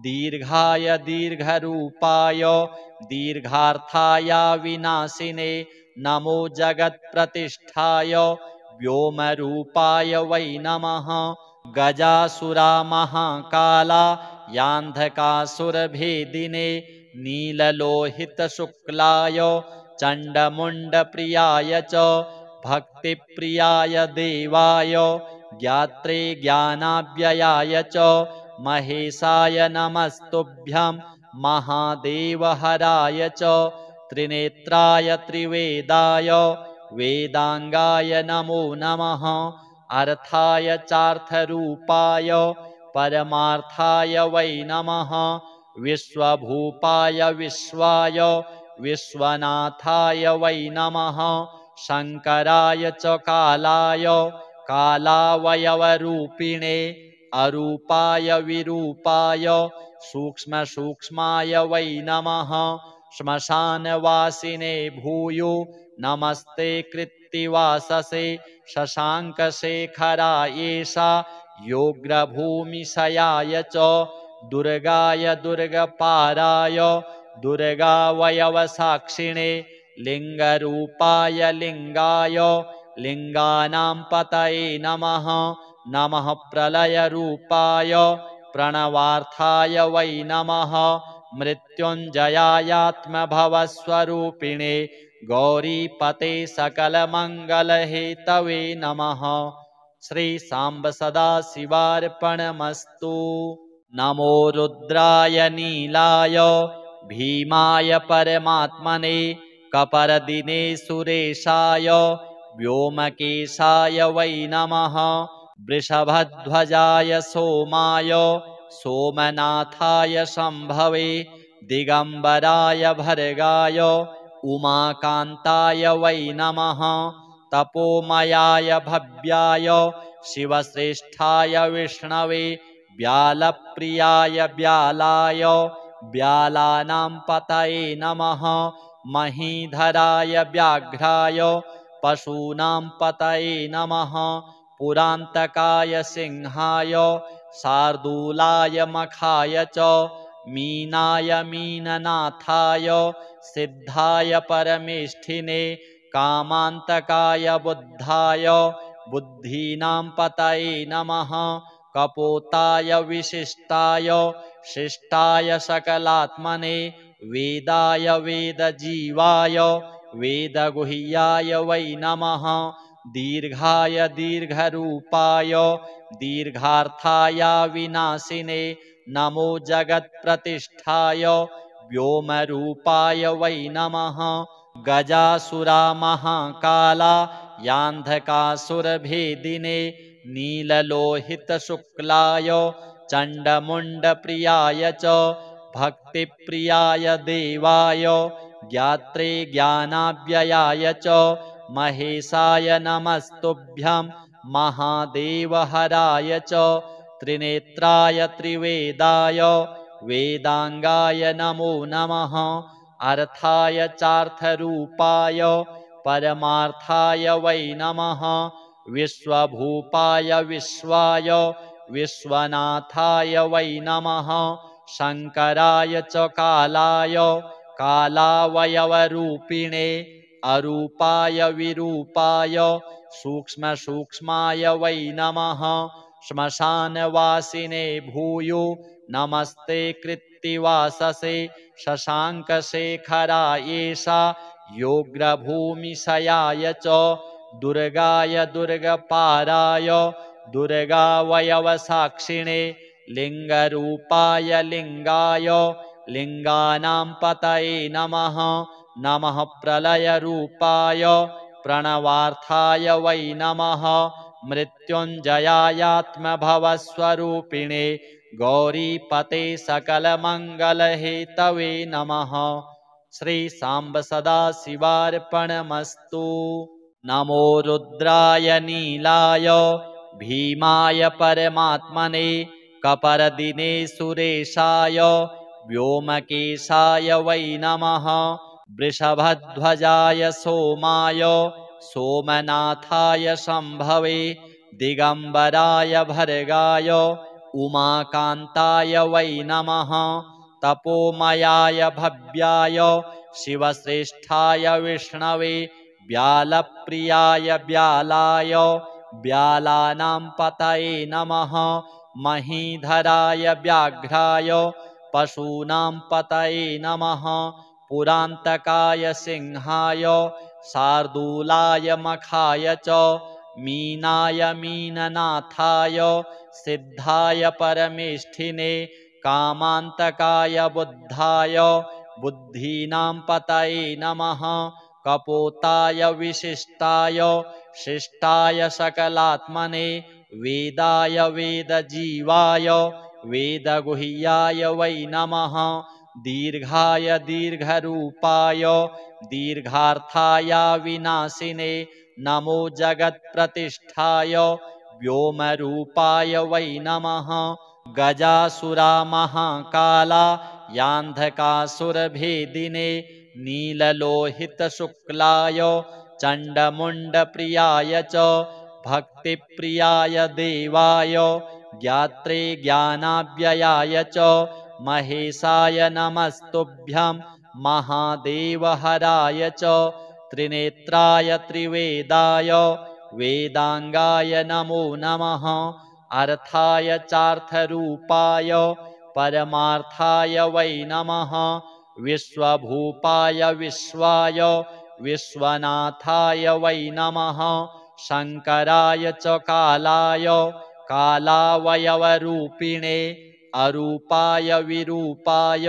दीर्घाय दीर्घरूपाय दीर्घार्थाय विनाशिने नमो जगत्प्रतिष्ठाय व्योमरूपाय वै नमः। गजासुरामहाकाला यान्धकासुरभेदिने नीललोहितशुक्लाय चण्डमुण्डप्रियाय च भक्तिप्रियाय देवाय ज्ञात्रे ज्ञानाव्ययाय च महेशाय नमस्तुभ्यं महादेवहराय च त्रिनेत्राय त्रिवेदाय वेदांगाय नमो नमः। अर्थाय चार्थरूपाय परमार्थाय वै नमः। विश्वभूपाय विश्वाय विश्वनाथाय वै नमः। शंकराय च कालाय कालावयवरूपिणे अरूपाय विरूपाय सूक्ष्मसूक्ष्माय वै नमः श्मशानवासिने भूयो नमस्ते कृत्तिवाससे शशाङ्कशेखरायेषा योग्रभूमिशयाय च दुर्गाय दुर्गपाराय दुर्गावयवसाक्षिणे लिङ्गरूपाय लिङ्गाय लिङ्गानां पतये नमः नमः प्रलयरूपाय प्रणवार्थाय वै नमः मृत्युञ्जयायात्मभवस्वरूपिणे गौरीपते सकलमङ्गलहेतवे नमः श्री सांब सदाशिवार्पणमस्तु। नमो रुद्राय नीलाय भीमाय परमात्मने कपरदिने सुरेशाय व्योमकेशाय वै नमः वृषभध्वजाय सोमाय सोमनाथाय शम्भवे दिगम्बराय भर्गाय उमाकान्ताय वै नमः तपोमयाय भव्याय शिवश्रेष्ठाय विष्णवे व्यालप्रियाय व्यालाय व्यालानां पतये नमः महीधराय व्याघ्राय पशूनां पतये नमः पुरान्तकाय सिंहाय शार्दूलाय मखाय च मीनाय मीननाथाय सिद्धाय परमेष्ठिने कामान्तकाय बुद्धाय बुद्धीनां पतये नमः कपोताय विशिष्टाय शिष्टाय सकलात्मने वेदाय वेदजीवाय वेदगुह्याय वै नमः दीर्घाय दीर्घरूपाय दीर्घार्थाय विनाशिने नमो जगत्प्रतिष्ठाय व्योमरूपाय वै नमः गजासुरामहाकाला यान्धकासुरभेदिने नीललोहितशुक्लाय चण्डमुण्डप्रियाय च भक्तिप्रियाय देवाय ज्ञात्रे ज्ञानाव्ययाय च महेशाय नमस्तुभ्यं महादेवहराय च त्रिनेत्राय त्रिवेदाय वेदांगाय नमो नमः अर्थाय चार्थरूपाय परमार्थाय वै नमः विश्वभूपाय विश्वाय विश्वनाथाय वै नमः शङ्कराय च कालाय कालावयवरूपिणे अरूपाय विरूपाय सूक्ष्मसूक्ष्माय वै नमः श्मशानवासिने भूयो नमस्ते कृत्तिवाससे शशाङ्कशेखरायेषा योग्रभूमिशयाय च दुर्गाय दुर्गपाराय दुर्गावयवसाक्षिणे लिङ्गरूपाय लिङ्गाय लिङ्गानां पतये नमः नमः प्रलयरूपाय प्रणवार्थाय वै नमः मृत्युञ्जयायात्मभवस्वरूपिणे गौरीपते सकलमङ्गलहेतवे नमः श्री सांब सदाशिवार्पणमस्तु। नमो रुद्राय नीलाय भीमाय परमात्मने कपरदिने सुरेशाय व्योमकेशाय वै नमः वृषभध्वजाय सोमाय सोमनाथाय शम्भवे दिगम्बराय भर्गाय उमाकान्ताय वै नमः तपोमयाय भव्याय शिवश्रेष्ठाय विष्णवे व्यालप्रियाय व्यालाय व्यालानां पतये नमः महीधराय व्याघ्राय पशूनां पतये नमः पुरान्तकाय सिंहाय शार्दूलाय मखाय च मीनाय मीननाथाय सिद्धाय परमेष्ठिने कामान्तकाय बुद्धाय बुद्धीनां पतये नमः कपोताय विशिष्टाय शिष्टाय सकलात्मने वेदाय वेदजीवाय वेदगुह्याय वै नमः दीर्घाय दीर्घरूपाय दीर्घार्थाय विनाशिने नमो जगत्प्रतिष्ठाय व्योमरूपाय वै नमः गजासुरामहाकाला यान्धकासुरभेदिने नीललोहितशुक्लाय चण्डमुण्डप्रियाय च भक्तिप्रियाय देवाय ज्ञात्रे ज्ञानाव्ययाय च महेशाय नमस्तुभ्यं महादेवहराय च त्रिनेत्राय त्रिवेदाय वेदांगाय नमो नमः अर्थाय चार्थरूपाय परमार्थाय वै नमः विश्वभूपाय विश्वाय विश्वनाथाय वै नमः शंकराय च कालाय कालावयवरूपिणे अरूपाय विरूपाय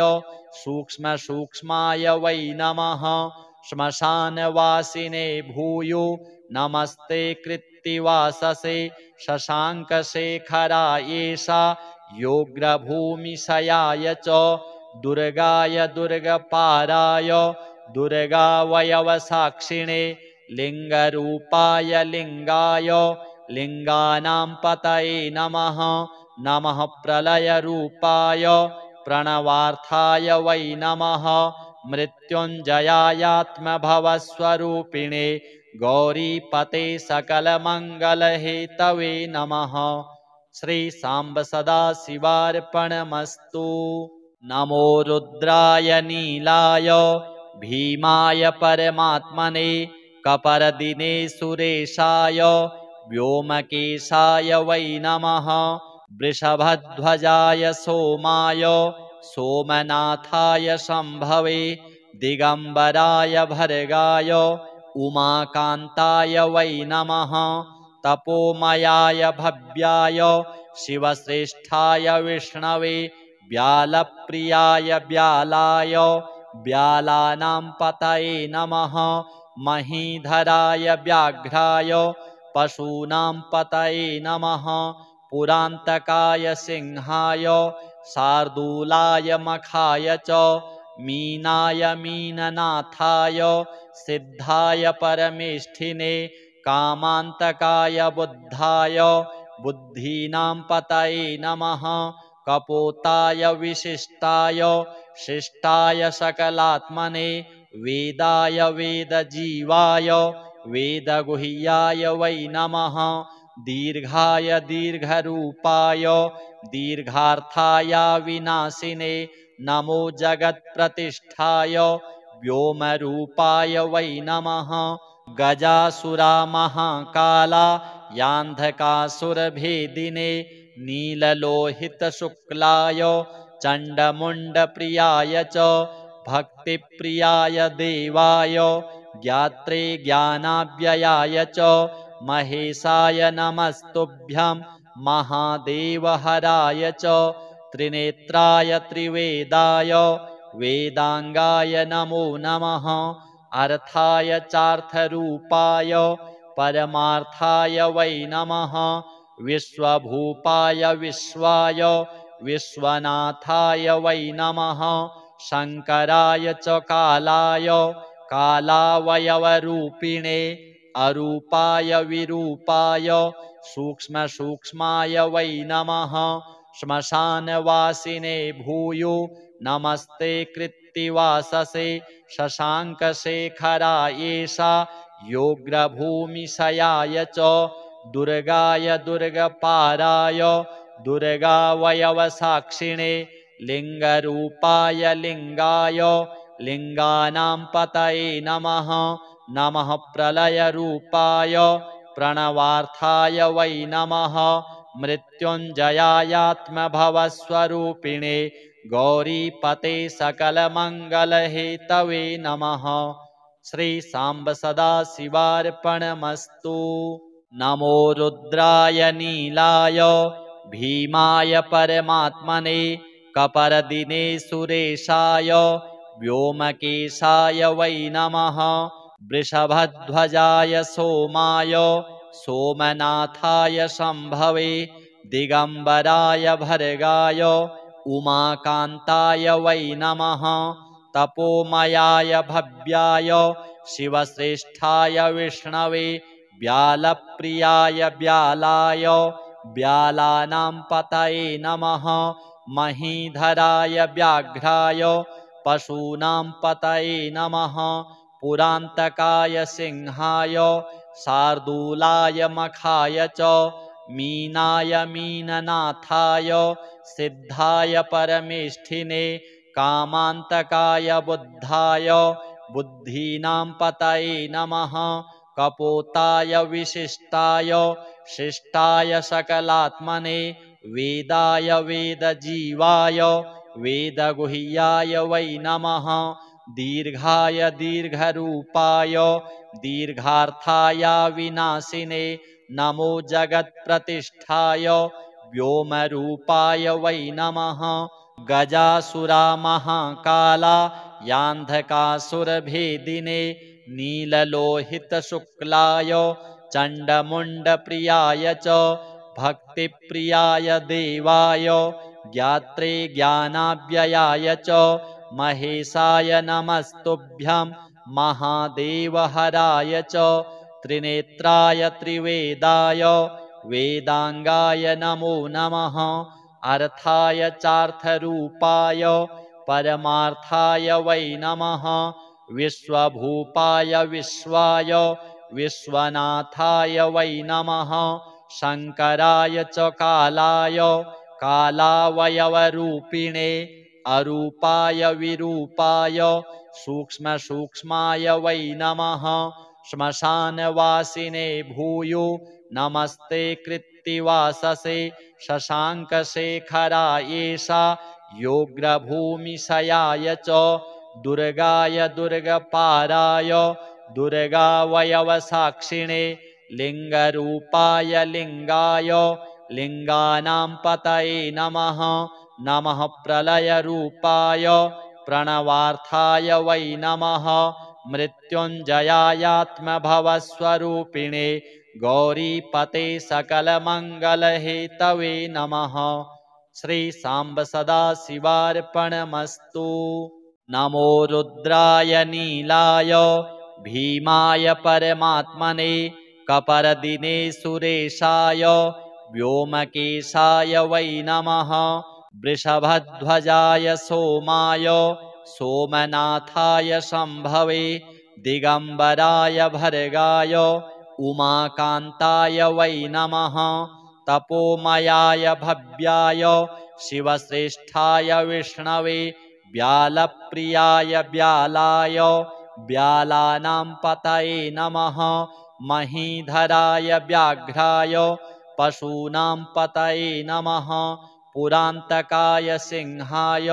सूक्ष्मसूक्ष्माय वै नमः श्मशानवासिने भूयो नमस्ते कृत्तिवाससे शशाङ्कशेखरायेषा योग्रभूमिशयाय च दुर्गाय दुर्गपाराय दुर्गावयवसाक्षिणे लिङ्गरूपाय लिङ्गाय लिङ्गानां पतये नमः नमः प्रलयरूपाय प्रणवार्थाय वै नमः मृत्युञ्जयायात्मभवस्वरूपिणे गौरीपते सकलमङ्गलहेतवे नमः श्री सांब सदाशिवार्पणमस्तु नमो रुद्राय नीलाय भीमाय परमात्मने कपरदिने सुरेशाय व्योमकेशाय वै नमः वृषभध्वजाय सोमाय सोमनाथाय शम्भवे दिगंबराय भर्गाय उमाकान्ताय वै नमः तपोमयाय भव्याय शिवश्रेष्ठाय विष्णवे व्यालप्रियाय व्यालाय व्यालानां पतये नमः महीधराय व्याघ्राय पशूनां पतये नमः पुरान्तकाय सिंहाय शार्दूलाय मखाय च मीनाय मीननाथाय सिद्धाय परमेष्ठिने कामान्तकाय बुद्धाय बुद्धीनां पतये नमः कपोताय विशिष्टाय शिष्टाय सकलात्मने वेदाय वेदजीवाय वेदगुह्याय वै नमः दीर्घाय दीर्घरूपाय दीर्घार्थाय विनाशिने नमो जगत्प्रतिष्ठाय व्योमरूपाय वै नमः गजासुरामहाकाला यान्धकासुरभेदिने नीललोहितशुक्लाय चण्डमुण्डप्रियाय च भक्तिप्रियाय देवाय ज्ञात्रे ज्ञानाव्ययाय च महेशाय नमस्तुभ्यं महादेवहराय च त्रिनेत्राय त्रिवेदाय वेदांगाय नमो नमः अर्थाय चार्थरूपाय परमार्थाय वै नमः विश्वभूपाय विश्वाय विश्वनाथाय वै नमः शंकराय च कालाय कालावयवरूपिणे अरूपाय विरूपाय सूक्ष्मसूक्ष्माय वै नमः श्मशानवासिने भूयो नमस्ते कृत्तिवाससे शशाङ्कशेखरायेषा योग्रभूमिशयाय च दुर्गाय दुर्गपाराय दुर्गावयवसाक्षिणे लिङ्गरूपाय लिङ्गाय लिङ्गानां पतये नमः नमः प्रलयरूपाय प्रणवार्थाय वै नमः मृत्युञ्जयायात्मभवस्वरूपिणे गौरीपते सकलमङ्गलहेतवे नमः श्री सांब सदाशिवार्पणमस्तु नमो रुद्राय नीलाय भीमाय परमात्मने कपरदिने सुरेशाय व्योमकेशाय वै नमः वृषभध्वजाय सोमाय सोमनाथाय शम्भवे दिगंबराय भर्गाय उमाकान्ताय वै नमः तपोमयाय भव्याय शिवश्रेष्ठाय विष्णवे व्यालप्रियाय व्यालाय व्यालानां पतये नमः महीधराय व्याघ्राय पशूनां पतये नमः पुरान्तकाय सिंहाय शार्दूलाय मखाय च मीनाय मीननाथाय सिद्धाय परमेष्ठिने कामान्तकाय बुद्धाय बुद्धीनां पतये नमः कपोताय विशिष्टाय शिष्टाय सकलात्मने वेदाय वेदजीवाय वेदगुह्याय वै नमः दीर्घाय दीर्घरूपाय दीर्घार्थाय विनाशिने नमो जगत्प्रतिष्ठाय व्योमरूपाय वै नमः गजासुरामहाकाला यान्धकासुरभेदिने नीललोहितशुक्लाय चण्डमुण्डप्रियाय च भक्तिप्रियाय देवाय ज्ञात्रे ज्ञानाव्ययाय च महेशाय नमस्तुभ्यं महादेवहराय च त्रिनेत्राय त्रिवेदाय वेदांगाय नमो नमः अर्थाय चार्थरूपाय परमार्थाय वै नमः विश्वभूपाय विश्वाय विश्वनाथाय वै नमः शंकराय च कालाय कालावयवरूपिणे अरूपाय विरूपाय सूक्ष्मसूक्ष्माय वै नमः श्मशानवासिने भूयो नमस्ते कृत्तिवाससे शशाङ्कशेखरायेषा योग्रभूमिशयाय च दुर्गाय दुर्गपाराय दुर्गावयवसाक्षिणे लिङ्गरूपाय लिङ्गाय लिङ्गानां पतये नमः नमः प्रलयरूपाय प्रणवार्थाय वै नमः मृत्युञ्जयायात्मभवस्वरूपिणे गौरीपते सकलमङ्गलहेतवे नमः श्री सांब सदाशिवार्पणमस्तु नमो रुद्राय नीलाय भीमाय परमात्मने कपरदिने सुरेशाय व्योमकेशाय वै नमः वृषभध्वजाय सोमाय सोमनाथाय शम्भवे दिगंबराय भर्गाय उमाकान्ताय वै नमः तपोमयाय भव्याय शिवश्रेष्ठाय विष्णवे व्यालप्रियाय व्यालाय व्यालानां पतये नमः महीधराय व्याघ्राय पशूनां पतये नमः पुरान्तकाय सिंहाय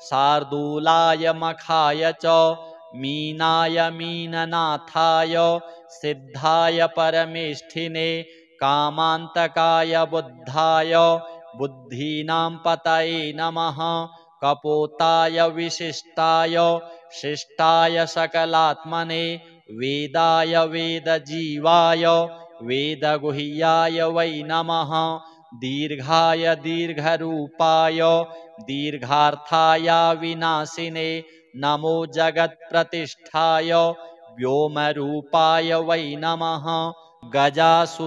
शार्दूलाय मखाय च मीनाय मीननाथाय सिद्धाय परमेष्ठिने कामान्तकाय बुद्धाय बुद्धीनां पतये नमः कपोताय विशिष्टाय शिष्टाय सकलात्मने वेदाय वेदजीवाय वेदगुह्याय वै नमः दीर्घाय दीर्घरूपाय दीर्घार्थाय विनाशिने नमो जगत्प्रतिष्ठाय व्योमरूपाय वै नमः गजासुरामहाकाला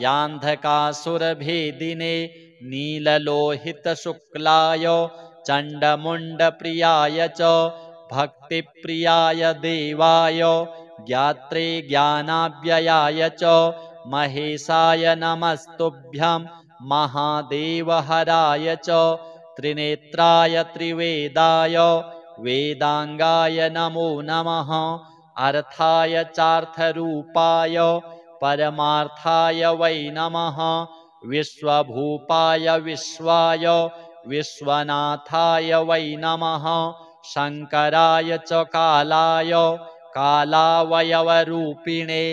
यान्धकासुरभेदिने नीललोहितशुक्लाय चण्डमुण्डप्रियाय च भक्तिप्रियाय देवाय ज्ञात्रे ज्ञानाव्ययाय च महेशाय नमस्तुभ्यं महादेवहराय च त्रिनेत्राय त्रिवेदाय वेदांगाय नमो नमः अर्थाय चार्थरूपाय परमार्थाय वै नमः विश्वभूपाय विश्वाय विश्वनाथाय वै नमः शंकराय च कालाय कालावयवरूपिणे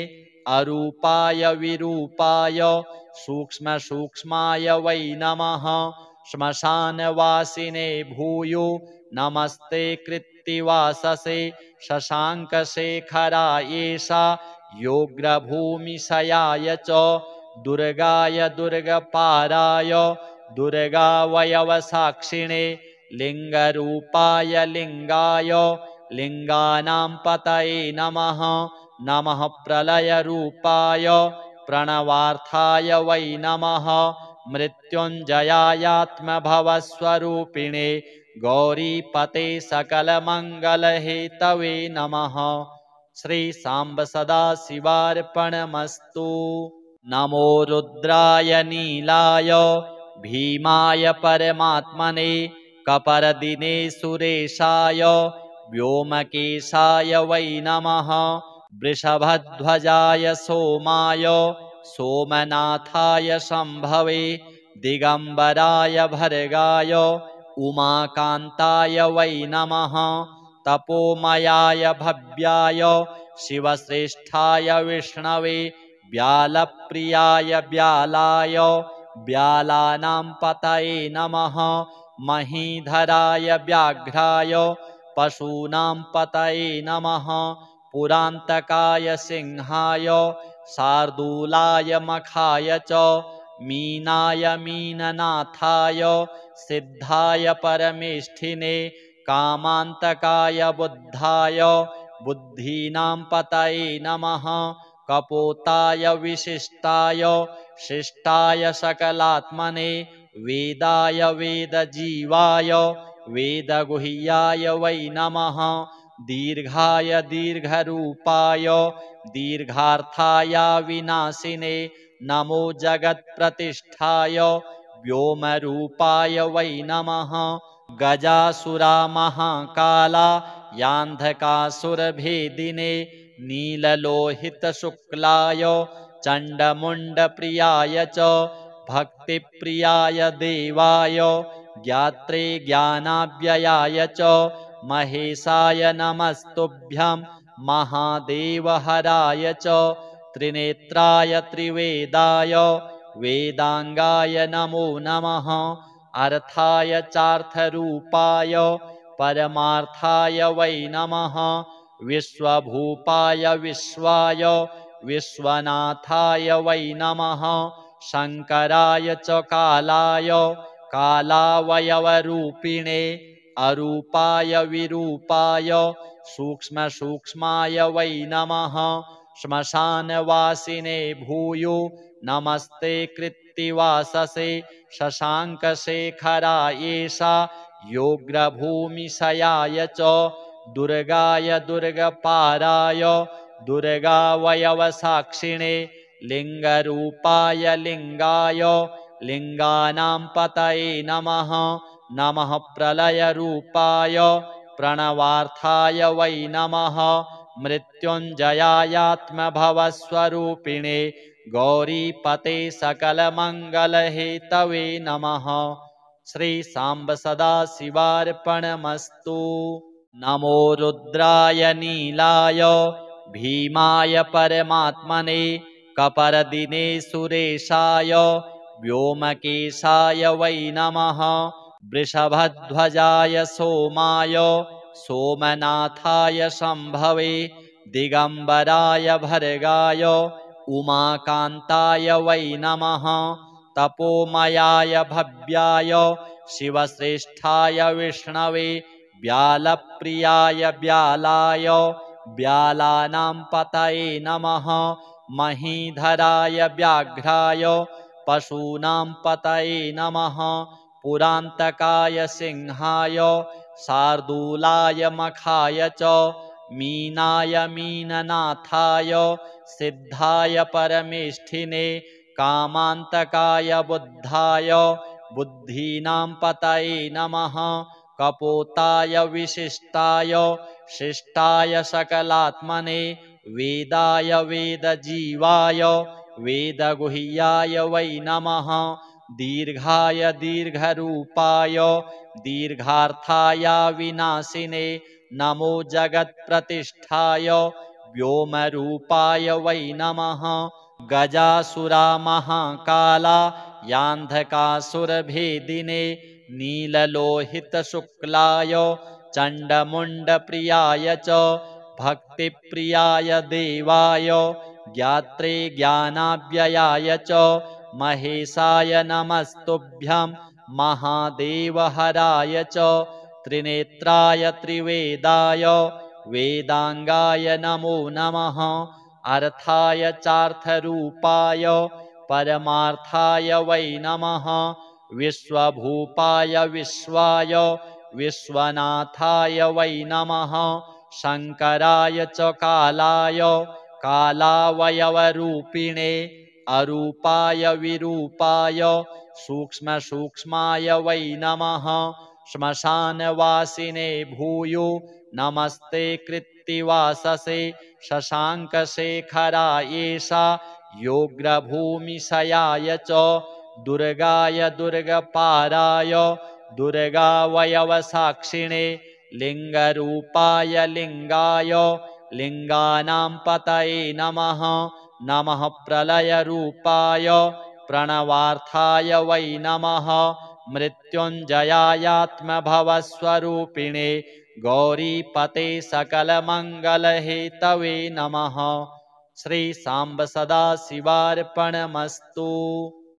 अरूपाय विरूपाय सूक्ष्मसूक्ष्माय वै नमः श्मशानवासिने भूयो नमस्ते कृत्तिवाससे शशाङ्कशेखरायेषा योग्रभूमिशयाय च दुर्गाय दुर्गपाराय दुर्गावयवसाक्षिणे लिङ्गरूपाय लिङ्गाय लिङ्गानां पतये नमः नमः प्रलयरूपाय प्रणवार्थाय वै नमः मृत्युञ्जयायात्मभवस्वरूपिणे गौरीपते सकलमङ्गलहेतवे नमः। श्री सांब सदाशिवार्पणमस्तु। नमो रुद्राय नीलाय भीमाय परमात्मने कपरदिने सुरेशाय व्योमकेशाय वै नमः वृषभध्वजाय सोमाय सोमनाथाय शम्भवे दिगम्बराय भर्गाय उमाकान्ताय वै नमः तपोमयाय भव्याय शिवश्रेष्ठाय विष्णवे व्यालप्रियाय व्यालाय व्यालानां पतये नमः महीधराय व्याघ्राय पशूनां पतये नमः पुरान्तकाय सिंहाय शार्दूलाय मखाय च मीनाय मीननाथाय सिद्धाय परमेष्ठिने कामान्तकाय बुद्धाय बुद्धीनां पतये नमः कपोताय विशिष्टाय शिष्टाय सकलात्मने वेदाय वेदजीवाय वेदगुह्याय वै नमः दीर्घाय दीर्घरूपाय दीर्घार्थाय विनाशिने नमो जगत्प्रतिष्ठाय व्योमरूपाय वै नमः गजासुरामहाकाला यान्धकासुरभेदिने नीललोहितशुक्लाय चण्डमुण्डप्रियाय च भक्तिप्रियाय देवाय ज्ञात्रे ज्ञानाव्ययाय च महेशाय नमस्तुभ्यं महादेवहराय च त्रिनेत्राय त्रिवेदाय वेदांगाय नमो नमः अर्थाय चार्थरूपाय परमार्थाय वै नमः विश्वभूपाय विश्वाय विश्वनाथाय वै नमः शंकराय च कालाय कालावयवरूपिणे अरूपाय विरूपाय सूक्ष्मसूक्ष्माय वै नमः श्मशानवासिने भूयो नमस्ते कृत्तिवाससे शशाङ्कशेखरायेषा योग्रभूमिशयाय च दुर्गाय दुर्गपाराय दुर्गावयवसाक्षिणे लिङ्गरूपाय लिङ्गाय लिङ्गानां पतये नमः नमः प्रलयरूपाय प्रणवार्थाय वै नमः मृत्युञ्जयायात्मभवस्वरूपिणे गौरीपते सकलमङ्गलहेतवे नमः श्री सांब सदाशिवार्पणमस्तु। नमो रुद्राय नीलाय भीमाय परमात्मने कपरदिने सुरेशाय व्योमकेशाय वै नमः वृषभध्वजाय सोमाय सोमनाथाय शम्भवे दिगम्बराय भर्गाय उमाकान्ताय वै नमः तपोमयाय भव्याय शिवश्रेष्ठाय विष्णवे व्यालप्रियाय व्यालाय व्यालानां पतये नमः महीधराय व्याघ्राय पशूनां पतये नमः पुरान्तकाय सिंहाय शार्दूलाय मखाय च मीनाय मीननाथाय सिद्धाय परमेष्ठिने कामान्तकाय बुद्धाय बुद्धीनां पतये नमः कपोताय विशिष्टाय शिष्टाय सकलात्मने वेदाय वेदजीवाय वेदगुह्याय वै नमः दीर्घाय दीर्घरूपाय दीर्घार्थाय विनाशिने नमो जगत्प्रतिष्ठाय व्योमरूपाय वै नमः गजासुरामहाकाला यान्धकासुरभेदिने नीललोहितशुक्लाय चण्डमुण्डप्रियाय च भक्तिप्रियाय देवाय ज्ञात्रे ज्ञानाव्ययाय च महेशाय नमस्तुभ्यं महादेवहराय च त्रिनेत्राय त्रिवेदाय वेदांगाय नमो नमः अर्थाय चार्थरूपाय परमार्थाय वै नमः विश्वभूपाय विश्वाय विश्वनाथाय वै नमः शंकराय च कालाय कालावयवरूपिणे अरूपाय विरूपाय सूक्ष्मसूक्ष्माय वै नमः श्मशानवासिने भूयो नमस्ते कृत्तिवाससे शशाङ्कशेखरायेषा योग्रभूमिशयाय च दुर्गाय दुर्गपाराय दुर्गावयवसाक्षिणे लिङ्गरूपाय लिङ्गाय लिङ्गानां पतये नमः नमः प्रलयरूपाय प्रणवार्थाय वै नमः मृत्युञ्जयायात्मभवस्वरूपिणे गौरीपते सकलमङ्गलहेतवे नमः। श्री सांब सदाशिवार्पणमस्तु।